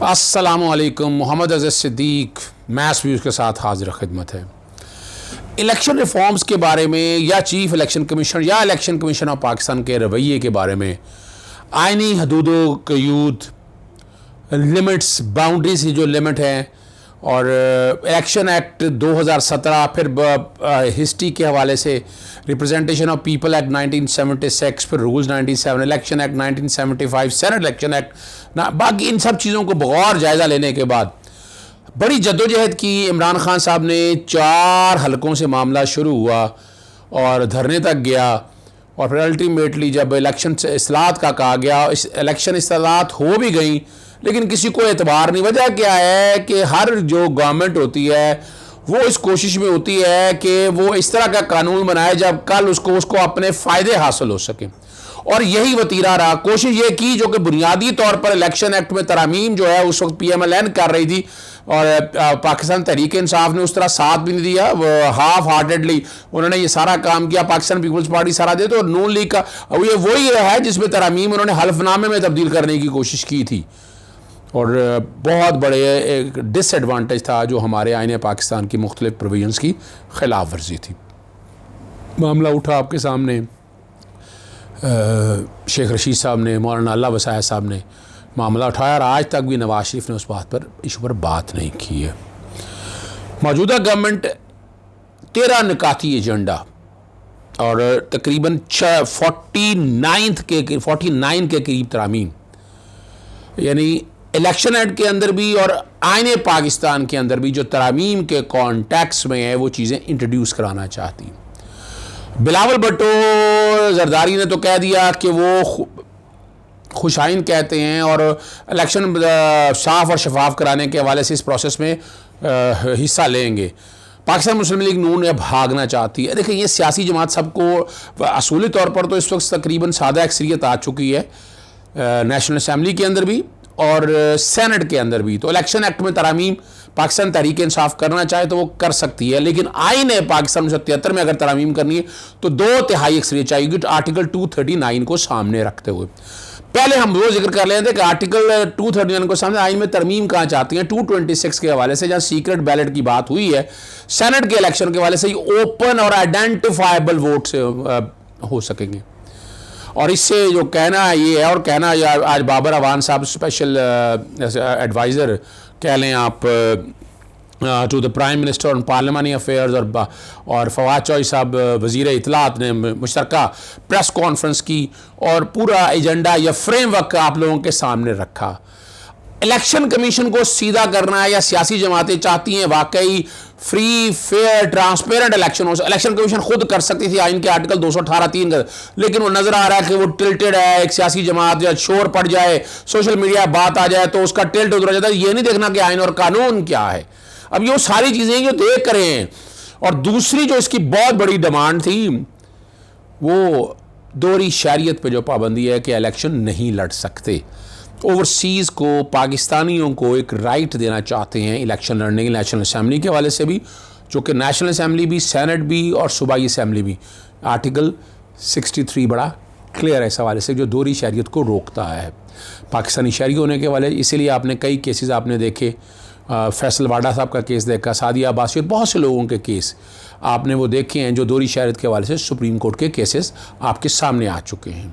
अस्सलामुअलैकुम। मोहम्मद अज़ीज़ Siddique mess views के साथ हाजिर खिदमत है। इलेक्शन रिफॉर्म्स के बारे में या चीफ इलेक्शन कमीशन या इलेक्शन कमीशन ऑफ पाकिस्तान के रवैये के बारे में आइनी हदूदों क़यूद लिमिट्स बाउंड्रीज की जो लिमिट है और इलेक्शन एक्ट 2017 फिर हिस्ट्री के हवाले से रिप्रेजेंटेशन ऑफ पीपल एक्ट 1976 फिर rules 97 election act 1975 senate election act ना बाकी इन सब चीज़ों को बगौर जायज़ा लेने के बाद बड़ी जद्दोजहद की इमरान खान साहब ने 4 हलकों से मामला शुरू हुआ और धरने तक गया और फिर अल्टीमेटली जब इलेक्शन इस्लाहत का कहा गया इलेक्शन इस्लाहत हो भी गई लेकिन किसी को एतबार नहीं। वजह क्या है कि हर जो गवर्नमेंट होती है वो इस कोशिश में होती है कि वो इस तरह का कानून बनाए जब कल उसको अपने फ़ायदे हासिल हो सकें और यही वतीरा रहा। कोशिश ये की जो कि बुनियादी तौर पर इलेक्शन एक्ट में तरमीम जो है उस वक्त PMLN कर रही थी और पाकिस्तान तहरीक इंसाफ ने उस तरह साथ भी नहीं दिया। हाफ हार्टेडली उन्होंने ये सारा काम किया। पाकिस्तान पीपल्स पार्टी सारा दे तो नून लीग का ये वही है जिसमें तरमीम उन्होंने हल्फनामे में तब्दील करने की कोशिश की थी और बहुत बड़े एक डिसएडवांटेज था जो हमारे आईन पाकिस्तान की मुख्तलिफ प्रोविजंस की खिलाफ वर्जी थी। मामला उठा आपके सामने, शेख रशीद साहब ने, मौलाना अल्लाह वसाया साहब ने मामला उठाया और आज तक भी नवाज शरीफ ने उस बात पर इशू पर बात नहीं की है। मौजूदा गवर्नमेंट 13 निकाती एजेंडा और तकरीबन 49 के करीब तरामीम यानी इलेक्शन एक्ट के अंदर भी और आईने पाकिस्तान के अंदर भी जो तरामीम के कॉन्टेक्स्ट में है वो चीज़ें इंट्रोड्यूस कराना चाहती। बिलावल भुट्टो जरदारी ने तो कह दिया कि वो खुशाइन कहते हैं और इलेक्शन साफ और शफाफ कराने के हवाले से इस प्रोसेस में हिस्सा लेंगे। पाकिस्तान मुस्लिम लीग नून भागना चाहती है। देखिए ये सियासी जमात सबको असूली तौर पर तो इस वक्त तकरीबन सादा अक्सरियत आ चुकी है नेशनल असम्बली के अंदर भी और सेनेट के अंदर भी। तो इलेक्शन एक्ट में तरामीम पाकिस्तान तहरीक इंसाफ करना चाहे तो वो कर सकती है लेकिन आईन पाकिस्तान 1973 में अगर तरामीम करनी है तो 2/3 अक्सरियत चाहिए आर्टिकल 239 को सामने रखते हुए। पहले हम वो जिक्र कर लेते हैं कि आर्टिकल 239 को सामने आईन में तरमीम कहाँ चाहती हैं 226 के हवाले से जहाँ सीक्रेट बैलेट की बात हुई है। सेनेट के इलेक्शन के हवाले से ओपन और आइडेंटिफाइबल वोट से हो सकेंगे और इससे जो कहना ये है और कहना आज बाबर अवान साहब स्पेशल एडवाइज़र कह लें आप to the prime minister on पार्लियामानी अफेयर्स और फवाद चौधरी साहब वज़ीर इत्तलात ने मुश्तरका प्रेस कॉन्फ्रेंस की और पूरा एजेंडा या फ्रेमवर्क आप लोगों के सामने रखा। इलेक्शन कमीशन को सीधा करना है या सियासी जमातें चाहती हैं वाकई फ्री फेयर ट्रांसपेरेंट इलेक्शन हो। इलेक्शन कमीशन खुद कर सकती थी आइन के आर्टिकल 218(3) का लेकिन वो नजर आ रहा है कि वो टिल्टेड है। एक सियासी जमात या शोर पड़ जाए सोशल मीडिया बात आ जाए तो उसका टिल्ट उधर जाता है। ये नहीं देखना कि आइन और कानून क्या है। अब ये सारी चीज़ें जो देख रहे हैं और दूसरी जो इसकी बहुत बड़ी डिमांड थी वो दोहरी शरीयत पे जो पाबंदी है कि इलेक्शन नहीं लड़ सकते। ओवरसीज़ को पाकिस्तानियों को एक राइट देना चाहते हैं इलेक्शन लड़ने की नेशनल असम्बली के हवाले से भी जो कि नेशनल असम्बली भी सेनेट भी और सूबाई असम्बली भी आर्टिकल 63 बड़ा क्लियर है इस हवाले से जो दोहरी शरीयत को रोकता है पाकिस्तानी शहरी होने के वाले। इसीलिए आपने कई केसेस आपने देखे फैसल वाडा साहब का केस देखा, सादिया अब्बासी और बहुत से लोगों के केस आपने वो देखे हैं जो दोहरी शरीयत के हवाले से सुप्रीम कोर्ट के केसेस आपके सामने आ चुके हैं।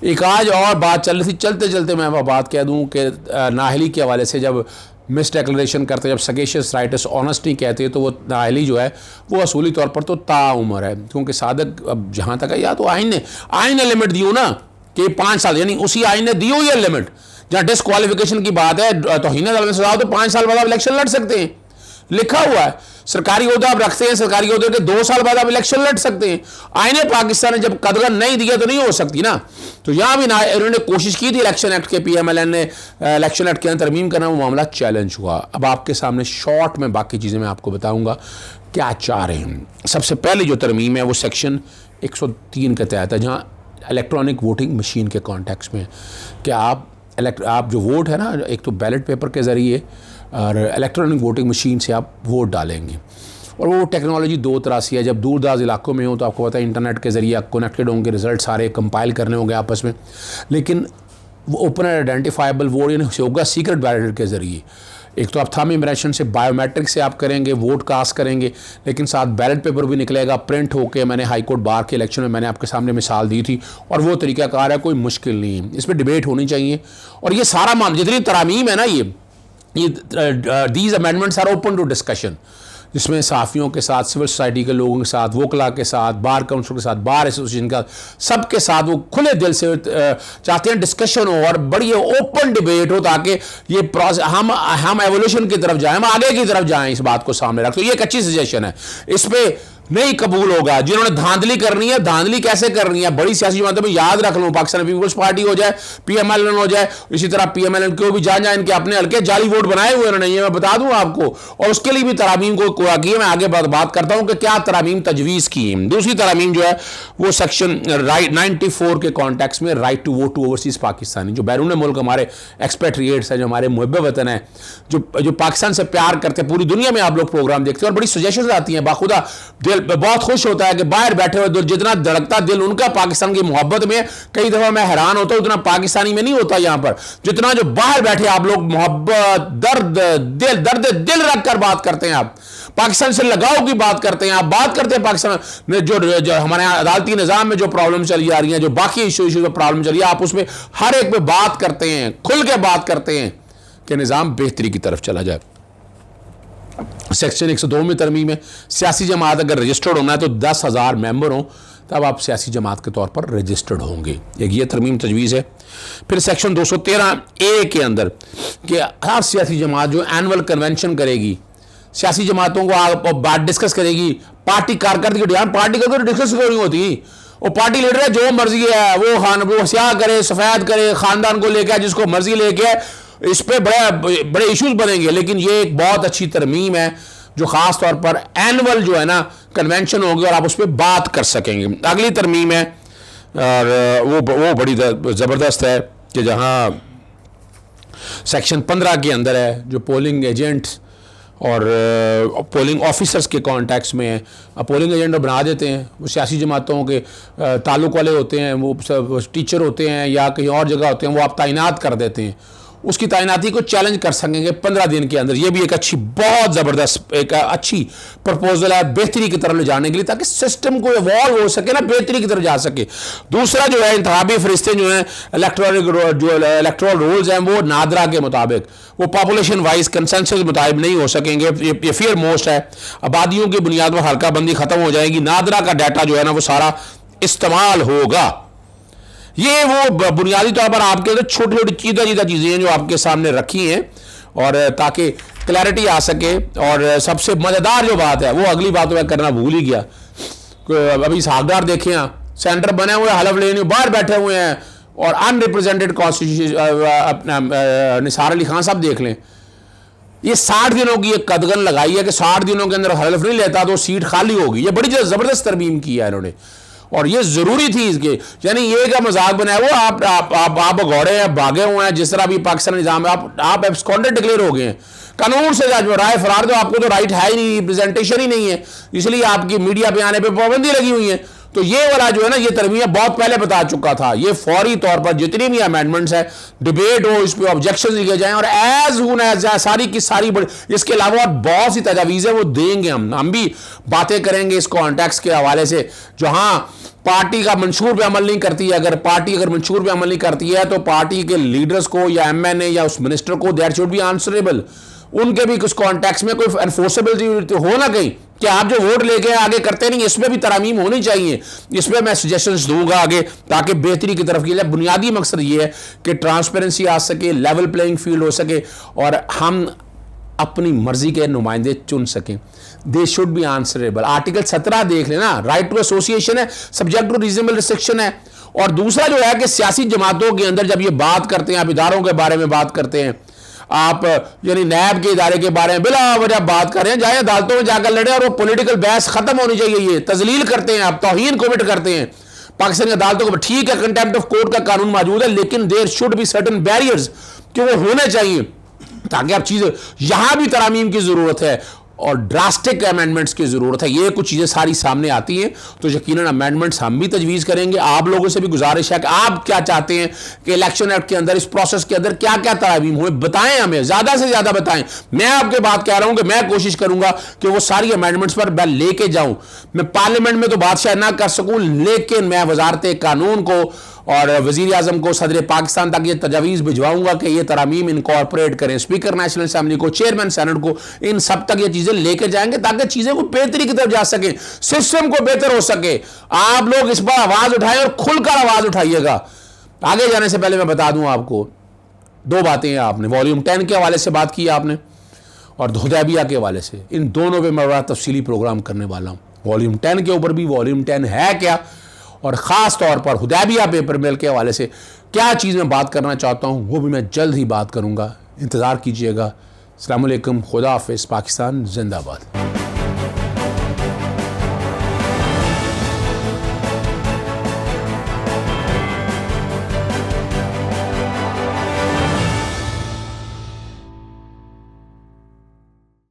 एक आज और बात चल रही थी, चलते चलते मैं वो बात कह दूं कि नाहली के हवाले से जब मिस डिक्लेरेशन करते जब सगेशियस राइटस ऑनेस्ट नहीं कहते तो वो नाहली जो है वो असूली तौर पर तो ताउम्र है क्योंकि सादक अब जहाँ तक है या तो आइन ने लिमिट दी हो ना कि 5 साल यानी उसी आइन ने दी हो ये लिमिट जहाँ डिसक्वालिफिकेशन की बात है तौहीन अदालत में सजा हो तो 5 साल बाद आप इलेक्शन लड़ सकते हैं। लिखा हुआ है सरकारी ओहदा आप रखते हैं सरकारी ओहदे के 2 साल बाद आप इलेक्शन लड़ सकते हैं। आईने पाकिस्तान ने जब कदगन नहीं दिया तो नहीं हो सकती ना। तो यहाँ भी उन्होंने कोशिश की थी इलेक्शन एक्ट के PMLN ने इलेक्शन एक्ट के अंदर तरमीम करना वो मामला चैलेंज हुआ। अब आपके सामने शॉर्ट में बाकी चीज़ें मैं आपको बताऊँगा क्या चाह रहे हैं। सबसे पहले जो तरमीम है वो सेक्शन 103 के तहत है जहाँ इलेक्ट्रॉनिक वोटिंग मशीन के कॉन्टेक्स्ट में कि आप जो वोट है ना एक तो बैलेट पेपर के ज़रिए और इलेक्ट्रॉनिक वोटिंग मशीन से आप वोट डालेंगे और वो टेक्नोलॉजी 2 तरह से है। जब दूर दराज इलाकों में हो तो आपको पता है इंटरनेट के ज़रिए कनेक्टेड होंगे, रिज़ल्ट सारे कंपाइल करने होंगे आपस में। लेकिन वो ओपन आइडेंटिफाइबल वोट यानी होगा सीक्रेट बैलेट के ज़रिए। एक तो आप थंब इम्प्रेशन से बायोमेट्रिक से आप करेंगे, वोट कास्ट करेंगे, लेकिन साथ बैलेट पेपर भी निकलेगा प्रिंट होके। मैंने हाई कोर्ट बार के इलेक्शन में मैंने आपके सामने मिसाल दी थी, और वो तरीकाकार है, कोई मुश्किल नहीं है। इस पर डिबेट होनी चाहिए। और ये सारा मामला जितनी तरामीम है ना, ये these amendments are open to discussion, जिसमें सहाफ़ियों के साथ, सिविल सोसाइटी के लोगों के साथ, वोकला के साथ, बार काउंसिल के साथ, बार एसोसिएशन का, सबके साथ वो खुले दिल से चाहते हैं डिस्कशन हो और बड़ी ओपन डिबेट हो, ताकि ये प्रोसेस हम एवोल्यूशन की तरफ जाएं, हम आगे की तरफ जाएं, इस बात को सामने रख। तो ये एक अच्छी सजेशन है, इस पर नहीं कबूल होगा। जिन्होंने धांधली करनी है, धांधली कैसे करनी है, बड़ी सियासी जमातों में याद रख लो, पाकिस्तान पीपल्स पार्टी हो जाए, PMLN हो जाए, इसी तरह PMLN को भी जान इनके अपने हल्के जाली वोट बनाए हुए उन्होंने, ये मैं बता दूं आपको। और उसके लिए भी तरामीम को की है। मैं आगे बात करता हूं कि क्या तरामीम तजवीज़ की। दूसरी तरामीम जो है वो सेक्शन 94 के कॉन्टेक्स्ट में right to vote to overseas Pakistani, जो बैरून मुल्क हमारे एक्सपेट्रिएट्स हैं, जो हमारे मुहब्बे वतन है, जो पाकिस्तान से प्यार करते हैं, पूरी दुनिया में आप लोग प्रोग्राम देखते हैं और बड़ी सजेशन आती हैं, बाखुदा बहुत खुश होता है कि बाहर बैठे हुए जितना धड़कता दिल उनका पाकिस्तान की मोहब्बत में, कई दफा मैं हैरान होता हूं उतना पाकिस्तानी में नहीं होता यहां पर, जितना जो बाहर बैठे आप लोग मोहब्बत, दर्द दिल रख कर बात करते हैं। आप पाकिस्तान से लगाव की बात करते हैं, आप बात करते हैं पाकिस्तान में जो हमारे अदालती निजाम में जो प्रॉब्लम चली आ रही है, जो बाकी इशू में प्रॉब्लम चली है, आप उसमें हर एक पे बात करते हैं, खुल के बात करते हैं कि निजाम बेहतरी की तरफ चला जाए। सेक्शन 102 में तरमीम है, सियासी जमात अगर रजिस्टर्ड होना है तो 10,000 मेंबर हों, तब आप सियासी जमात के तौर पर रजिस्टर्ड होंगे। एक ये तरमीम तजवीज़ है। फिर सेक्शन 213A के अंदर कि हर सियासी जमात जो एनुअल कन्वेंशन करेगी, सियासी जमातों को आप बात डिस्कस करेगी, पार्टी कारकर्दगी पार्टी करके डिस्कस नहीं होती। वो पार्टी लीडर है, जो मर्जी है वो स्याह करे, सफ़ेद करे, ख़ानदान को लेके जिसको मर्जी लेके, इस पे बड़े इश्यूज बनेंगे। लेकिन ये एक बहुत अच्छी तरमीम है जो ख़ास तौर पर एनुअल जो है ना कन्वेंशन होगी और आप उस पर बात कर सकेंगे। अगली तरमीम है और वो बड़ी ज़बरदस्त है कि जहाँ सेक्शन 15 के अंदर है, जो पोलिंग एजेंट्स और पोलिंग ऑफिसर्स के कॉन्टेक्स्ट में है। पोलिंग एजेंट बना देते हैं, वो सियासी जमातों के ताल्लुक़ वाले होते हैं, वो टीचर होते हैं या कहीं और जगह होते हैं, वो आप तैनात कर देते हैं। उसकी तैनाती को चैलेंज कर सकेंगे 15 दिन के अंदर। ये भी एक अच्छी, बहुत ज़बरदस्त एक अच्छी प्रपोजल है बेहतरी की तरफ ले जाने के लिए, ताकि सिस्टम को इवॉल्व हो सके ना, बेहतरी की तरफ जा सके। दूसरा जो है इंतखाबी फरिश्ते जो हैं, इलेक्टोरल रोल्स हैं, वो नादरा के मुताबिक, वो पॉपुलेशन वाइज कंसेंसस मुताबिक नहीं हो सकेंगे। ये फेयर मोस्ट है। आबादियों की बुनियाद पर हल्का बंदी ख़त्म हो जाएगी, नादरा का डाटा जो है ना वो सारा इस्तेमाल होगा। ये वो बुनियादी तौर पर आपके अंदर छोटी छोटी चीज़ा चीज़ें हैं जो आपके सामने रखी हैं, और ताकि क्लैरिटी आ सके। और सबसे मज़ेदार जो बात है, वो अगली बात मैं करना भूल ही गया। अभी सागदार देखें, सेंटर बने हुए हलफ लेने बाहर बैठे हुए हैं, और अनरिप्रेजेंटेड कॉन्स्टिट्यूशन अपना निसार अली खान साहब देख लें, ये 60 दिनों की एक कदगन लगाई है कि 60 दिनों के अंदर हलफ नहीं लेता तो सीट खाली होगी। ये बड़ी ज़बरदस्त तरमीम की है इन्होंने, और ये ज़रूरी थी इसके। यानी ये का मजाक बनाया वो आप भगौड़े हैं, भागे हुए हैं, जिस तरह भी पाकिस्तान निज़ाम है, आप एब्सकॉन्डेड डिक्लेयर हो गए हैं कानून से। राय फरार तो आपको तो राइट है ही नहीं, रिप्रेजेंटेशन ही नहीं है, इसलिए आपकी मीडिया पे आने पे पाबंदी लगी हुई है। तो ये वाला जो है ना, ये तरमीम बहुत पहले बता चुका था। ये फौरी तौर पर जितनी भी अमेंडमेंट्स है, डिबेट हो, इस पर ऑब्जेक्शन लिखे जाएं, और एज हुन एज सारी की सारी इसके अलावा और बहुत सी तजावीज़ें वो देंगे। हम भी बातें करेंगे इस कॉन्टेक्स्ट के हवाले से। जहाँ पार्टी का मंशूर पे अमल नहीं करती है, अगर पार्टी मंशूर पे अमल नहीं करती है, तो पार्टी के लीडर्स को या MNA या उस मिनिस्टर को दैट शुड बी आंसरेबल। उनके भी कुछ कॉन्टेक्स्ट में कोई एनफोर्सेबिलिटी हो ना कहीं कि आप जो वोट लेके आगे करते नहीं, इसमें भी तरामीम होनी चाहिए। इसमें मैं सजेशंस दूंगा आगे, ताकि बेहतरी की तरफ की जाए। बुनियादी मकसद ये है कि ट्रांसपेरेंसी आ सके, लेवल प्लेइंग फील्ड हो सके, और हम अपनी मर्जी के नुमाइंदे चुन सकें। They should be answerable. Article 17 देख लेना, राइट टू एसोसिएशन है, सब्जेक्ट टू रीजनेबल रिस्ट्रिक्शन है। और दूसरा जो है कि सियासी जमातों के अंदर जब ये बात करते हैं, आप इदारों के बारे में बात करते हैं, आप यानी नैब के इदारे के बारे में बिला वजह बात कर रहे हैं, जाए अदालतों में जाकर लड़े, और वो पॉलिटिकल बहस खत्म होनी चाहिए। ये तजलील करते हैं, आप तौहीन कमिट करते हैं पाकिस्तान की अदालतों को। ठीक है, कंटेम्प्ट ऑफ कोर्ट का कानून मौजूद है, लेकिन there should be certain barriers कि वो होने चाहिए, ताकि आप चीज़ें, यहां भी तरामीम की ज़रूरत है। और ड्रास्टिक अमेंडमेंट्स की ज़रूरत है। ये कुछ चीज़ें सारी सामने आती हैं तो यकीनन अमेंडमेंट्स हम भी तजवीज़ करेंगे। आप लोगों से भी गुजारिश है कि आप क्या चाहते हैं कि इलेक्शन एक्ट के अंदर, इस प्रोसेस के अंदर क्या क्या तरामीम हुए, बताएं, हमें ज़्यादा से ज़्यादा बताएं। मैं आपके बात कह रहा हूं कि मैं कोशिश करूंगा कि वो सारी अमेंडमेंट्स पर मैं लेके जाऊं। मैं पार्लियामेंट में तो बात शायद ना कर सकूं, लेकिन मैं वजारत कानून को और वज़ीर आज़म को, सदर पाकिस्तान तक ये तजावीज़ भिजवाऊंगा कि ये तरामीम इनकॉर्पोरेट करें। स्पीकर नेशनल असम्बली को, चेयरमैन सेनेट को, इन सब तक ये चीज़ें लेकर जाएंगे ताकि चीज़ें को बेहतरी की तरफ जा सके, सिस्टम को बेहतर हो सके। आप लोग इस पर आवाज़ उठाएं और खुलकर आवाज़ उठाइएगा। आगे जाने से पहले मैं बता दूं आपको दो बातें हैं। आपने वॉल्यूम 10 के हवाले से बात की आपने और हुदैबिया के हवाले से, इन दोनों पे मैं बड़ा तफसीली प्रोग्राम करने वाला हूँ। वॉल्यूम 10 के ऊपर भी, वॉल्यूम 10 है क्या, और ख़ास तौर पर हुदैबिया पेपर मिल के हवाले से क्या चीज़ मैं बात करना चाहता हूँ, वो भी मैं जल्द ही बात करूँगा। इंतज़ार कीजिएगा। अस्सलाम वालेकुम, खुदा हाफ़िज़, पाकिस्तान जिंदाबाद।